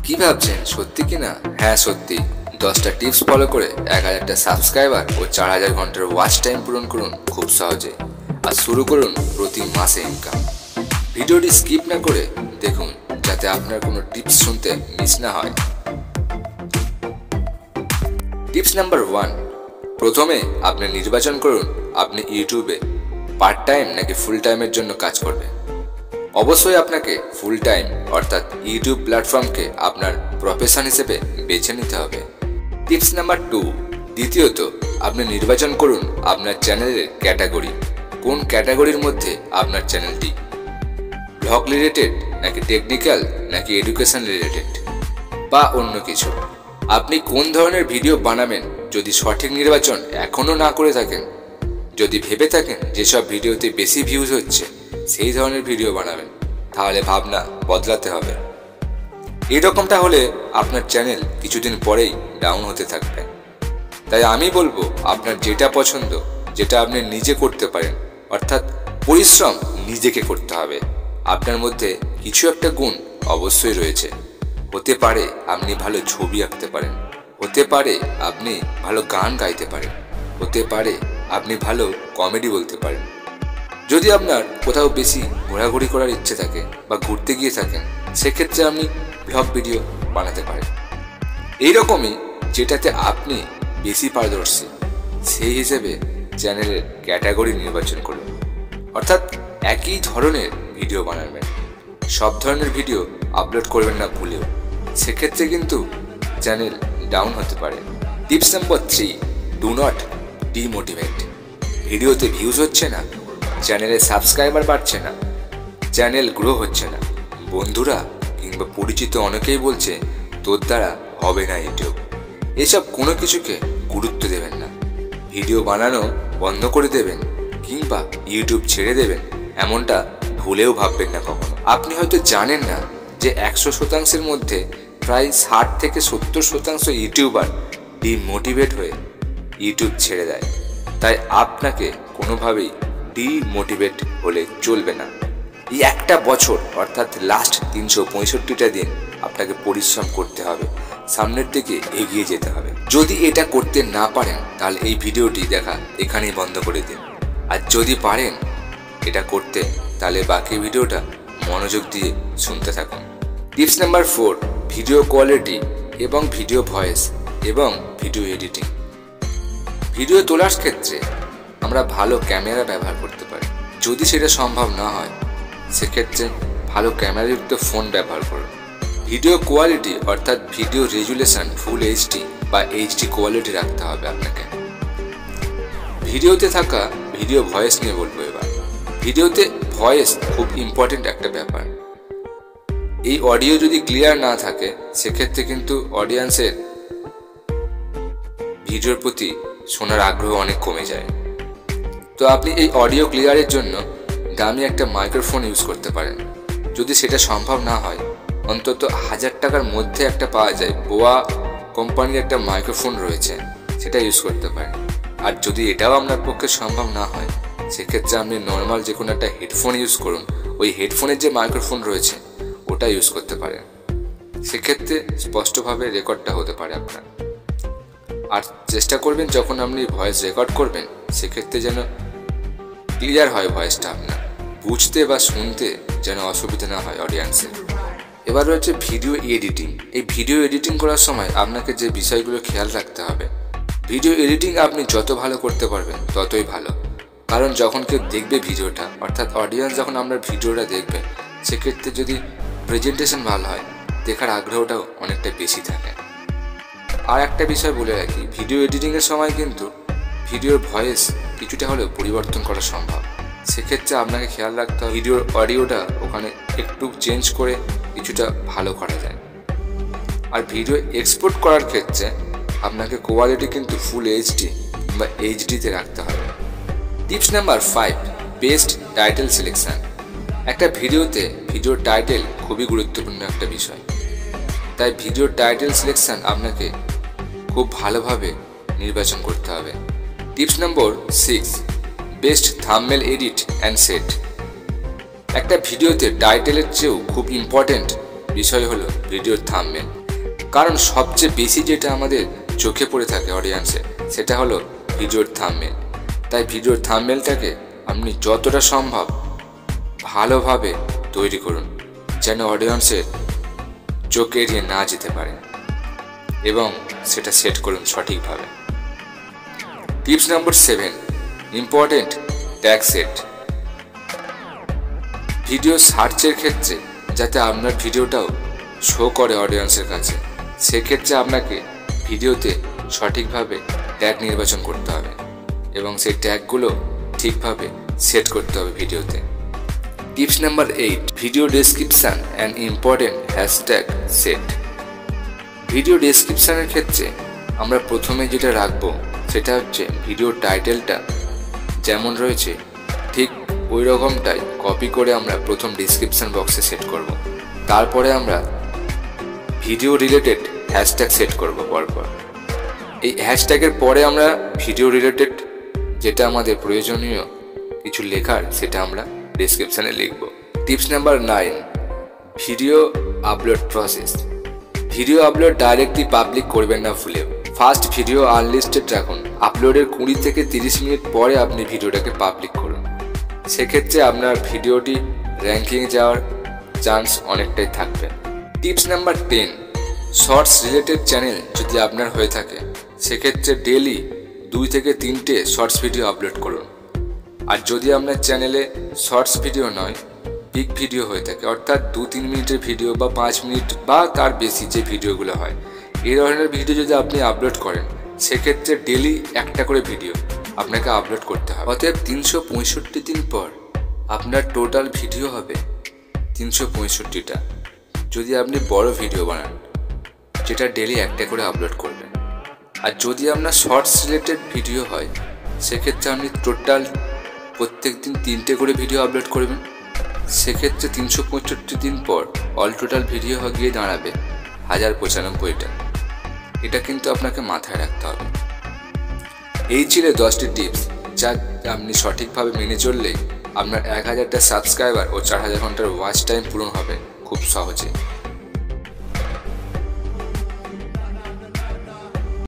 কি ভাবছেন সত্যি কিনা? হ্যাঁ সত্যি। 10টা টিপস ফলো করে 1000টা সাবস্ক্রাইবার ও 4000 ঘন্টার ওয়াচ টাইম পূরণ করুন খুব সহজে। আর শুরু করুন প্রতি মাসে ইনকাম। ভিডিওটি স্কিপ না করে দেখুন যাতে আপনার কোনো টিপস শুনতে মিস না হয়। টিপস নাম্বার 1, প্রথমে আপনি নির্বাচন করুন আপনি ইউটিউবে পার্ট টাইম নাকি ফুল টাইমের জন্য কাজ করবেন। অবশ্যই আপনাকে ফুল টাইম অর্থাৎ ইউটিউব প্ল্যাটফর্মকে আপনার প্রফেশন হিসেবে বেছে নিতে হবে। টিপস নাম্বার 2, দ্বিতীয়ত আপনি নির্বাচন করুন আপনার চ্যানেলের ক্যাটাগরি। কোন ক্যাটাগরির মধ্যে আপনার চ্যানেলটি? ব্লগ রিলেটেড নাকি টেকনিক্যাল নাকি এডুকেশন রিলেটেড বা অন্য কিছু? আপনি কোন ধরনের ভিডিও বানাবেন যদি সঠিক নির্বাচন এখনও না করে থাকেন, যদি ভেবে থাকেন যেসব ভিডিওতে বেশি ভিউজ হচ্ছে সেই ধরনের ভিডিও বানাবেন, তাহলে ভাবনা বদলাতে হবে। এরকমটা হলে আপনার চ্যানেল কিছুদিন পরেই ডাউন হতে থাকবে। তাই আমি বলবো আপনার যেটা পছন্দ, যেটা আপনি নিজে করতে পারেন, অর্থাৎ পরিশ্রম নিজেকে করতে হবে। আপনার মধ্যে কিছু একটা গুণ অবশ্যই রয়েছে। হতে পারে আপনি ভালো ছবি আঁকতে পারেন, হতে পারে আপনি ভালো গান গাইতে পারেন, হতে পারে আপনি ভালো কমেডি বলতে পারেন। যদি আপনার কোথাও বেশি ঘোরাঘুরি করার ইচ্ছে থাকে বা ঘুরতে গিয়ে থাকেন, সেক্ষেত্রে আপনি ব্লগ ভিডিও বানাতে পারেন। এইরকমই যেটাতে আপনি বেশি পারদর্শী সেই হিসেবে চ্যানেলের ক্যাটাগরি নির্বাচন করুন। অর্থাৎ একই ধরনের ভিডিও বানাবেন, সব ধরনের ভিডিও আপলোড করবেন না ভুলেও, সেক্ষেত্রে কিন্তু চ্যানেল ডাউন হতে পারে। Tips number 3, do not demotivate. ভিডিওতে ভিউজ হচ্ছে না, চ্যানেলে সাবস্ক্রাইবার বাড়ছে না, চ্যানেল গ্রো হচ্ছে না, বন্ধুরা কিংবা পরিচিত অনেকেই বলছে তোর দ্বারা হবে না ইউটিউব, এসব কোনো কিছুকে গুরুত্ব দেবেন না। ভিডিও বানানো বন্ধ করে দেবেন কিংবা ইউটিউব ছেড়ে দেবেন এমনটা ভুলেও ভাববেন না কখনো। আপনি হয়তো জানেন না যে 100% মধ্যে প্রায় 60 থেকে 70% ইউটিউবার ডিমোটিভেট হয়ে ইউটিউব ছেড়ে দেয়। তাই আপনাকে কোনোভাবেই ডিমোটিভেট হলে চলবে না। এই একটা বছর অর্থাৎ লাস্ট 365টা দিন আপনাকে পরিশ্রম করতে হবে, সামনের দিকে এগিয়ে যেতে হবে। যদি এটা করতে না পারেন তাহলে এই ভিডিওটি দেখা এখানেই বন্ধ করে দিন। আর যদি পারেন এটা করতে তাহলে বাকি ভিডিওটা মনোযোগ দিয়ে শুনতে থাকুন। টিপস নাম্বার 4, ভিডিও কোয়ালিটি এবং ভিডিও ভয়েস এবং ভিডিও এডিটিং। ভিডিও তোলার ক্ষেত্রে আমরা ভালো ক্যামেরা ব্যবহার করতে পারি। যদি সেটা সম্ভব না হয় সেক্ষেত্রে ভালো ক্যামেরাযুক্ত ফোন ব্যবহার করুন। ভিডিও কোয়ালিটি অর্থাৎ ভিডিও রেজুলেশন ফুল এইচডি বা এইচডি কোয়ালিটি রাখতে হবে আপনাকে। ভিডিওতে থাকা ভিডিও ভয়েস নিয়ে বলবো এবার। ভিডিওতে ভয়েস খুব ইম্পর্টেন্ট একটা ব্যাপার। এই অডিও যদি ক্লিয়ার না থাকে সেক্ষেত্রে কিন্তু অডিয়েন্সের ভিডিওর প্রতি শোনার আগ্রহ অনেক কমে যায়। তো আপনি এই অডিও ক্লিয়ারের জন্য দামি একটা মাইক্রোফোন ইউজ করতে পারেন। যদি সেটা সম্ভব না হয় অন্তত 1000 টাকার মধ্যে একটা পাওয়া যায়, বোয়া কোম্পানির একটা মাইক্রোফোন রয়েছে, সেটা ইউজ করতে পারেন। আর যদি এটাও আপনার পক্ষে সম্ভব না হয় সেক্ষেত্রে আপনি নর্মাল যে কোনো একটা হেডফোন ইউজ করুন। ওই হেডফোনের যে মাইক্রোফোন রয়েছে ওটা ইউজ করতে পারেন, সেক্ষেত্রে স্পষ্টভাবে রেকর্ডটা হতে পারে আপনার। আর চেষ্টা করবেন যখন আপনি ভয়েস রেকর্ড করবেন সেক্ষেত্রে যেন ক্লিয়ার হয় ভয়েসটা, আপনার বুঝতে বা শুনতে যেন অসুবিধা না হয় অডিয়েন্সের। এবার রয়েছে ভিডিও এডিটিং। এই ভিডিও এডিটিং করার সময় আপনাকে যে বিষয়গুলো খেয়াল রাখতে হবে, ভিডিও এডিটিং আপনি যত ভালো করতে পারবেন ততই ভালো। কারণ যখন কেউ দেখবে ভিডিওটা, অর্থাৎ অডিয়েন্স যখন আপনার ভিডিওটা দেখবে, সেক্ষেত্রে যদি প্রেজেন্টেশন ভালো হয় দেখার আগ্রহটাও অনেকটা বেশি থাকে। আর একটা বিষয় বলে রাখি, ভিডিও এডিটিংয়ের সময় কিন্তু ভিডিওর ভয়েস কিছুটা হলেও পরিবর্তন করা সম্ভব। সেক্ষেত্রে আপনাকে খেয়াল রাখতে হবে ভিডিওর অডিওটা ওখানে একটু চেঞ্জ করে কিছুটা ভালো করা যায়। আর ভিডিও এক্সপোর্ট করার ক্ষেত্রে আপনাকে কোয়ালিটি কিন্তু ফুল এইচডি বা এইচডিতে রাখতে হবে। Tips number 5, best title selection. একটা ভিডিওতে ভিডিওর টাইটেল খুবই গুরুত্বপূর্ণ একটা বিষয়। তাই ভিডিওর টাইটেল সিলেকশন আপনাকে খুব ভালোভাবে নির্বাচন করতে হবে। Tips number 6, best thumbnail edit and set. একটা ভিডিওতে টাইটেলের চেয়েও খুব ইম্পর্টেন্ট বিষয় হলো ভিডিওর থাম্বনেল। কারণ সবচেয়ে বেশি যেটা আমাদের চোখে পড়ে থাকে অডিয়েন্সে, সেটা হলো ভিডিওর থাম্বনেল। তাই ভিডিওর থাম্বনেলটাকে আপনি যতটা সম্ভব ভালোভাবে তৈরি করুন, যেন অডিয়েন্সের চোখ এড়িয়ে না যেতে পারে, এবং সেটা সেট করুন সঠিকভাবে। Tips number 7, important tag set. Video সার্চের ক্ষেত্রে যাতে আপনার ভিডিওটাও শো করে অডিয়েন্সের কাছে, সেক্ষেত্রে আপনাকে ভিডিওতে সঠিকভাবে ট্যাগ নির্বাচন করতে হবে এবং সেই ট্যাগগুলো ঠিকভাবে সেট করতে হবে ভিডিওতে। Tips number 8, video description and important hashtag set. Video ডেসক্রিপশানের ক্ষেত্রে আমরা প্রথমে যেটা রাখবো সেটা হচ্ছে ভিডিও টাইটেলটা যেমন রয়েছে ঠিক ওই রকমটাই কপি করে আমরা প্রথম ডেসক্রিপশান বক্সে সেট করব। তারপরে আমরা ভিডিও রিলেটেড হ্যাশট্যাগ সেট করব পরপর। এই হ্যাশট্যাগের পরে আমরা ভিডিও রিলেটেড যেটা আমাদের প্রয়োজনীয় কিছু লেখার সেটা আমরা ডেসক্রিপশানে লিখব। Tips number 9, video upload process. Video upload directly public করবেন না ভুলেও। ফার্স্ট ভিডিও আনলিস্টেড রাখুন। আপলোডের 20 থেকে 30 মিনিট পরে আপনি ভিডিওটাকে পাবলিক করুন। সেক্ষেত্রে আপনার ভিডিওটি র্যাঙ্কিং যাওয়ার চান্স অনেকটাই থাকবে। Tips number 10, shorts related channel যদি আপনার হয়ে থাকে সেক্ষেত্রে ডেলি 2 থেকে 3টে শর্টস ভিডিও আপলোড করুন। আর যদি আপনার চ্যানেলে শর্টস ভিডিও নয় বিগ ভিডিও হয়ে থাকে, অর্থাৎ 2-3 মিনিটের ভিডিও বা 5 মিনিট বা তার বেশি যে ভিডিওগুলো হয়, এই ধরনের ভিডিও যদি আপনি আপলোড করেন সেক্ষেত্রে ডেলি একটা করে ভিডিও আপনাকে আপলোড করতে হবে। অতএব 365 দিন পর আপনার টোটাল ভিডিও হবে 365টা। যদি আপনি বড় ভিডিও বানান যেটা ডেলি একটা করে আপলোড করবেন, আর যদি আপনার শর্টস রিলেটেড ভিডিও হয় সেক্ষেত্রে আপনি টোটাল প্রত্যেক দিন 3টে করে ভিডিও আপলোড করবেন। সেক্ষেত্রে 365 দিন পর অল টোটাল ভিডিও গিয়ে দাঁড়াবে 1095টা। এটা কিন্তু আপনাকে মাথায় রাখতে হবে। এই ছিল 10টি টিপস যা আপনি সঠিকভাবে মেনে চললেই আপনার 1000টা সাবস্ক্রাইবার ও 4000 ঘন্টার ওয়াচ টাইম পূরণ হবে খুব সহজে।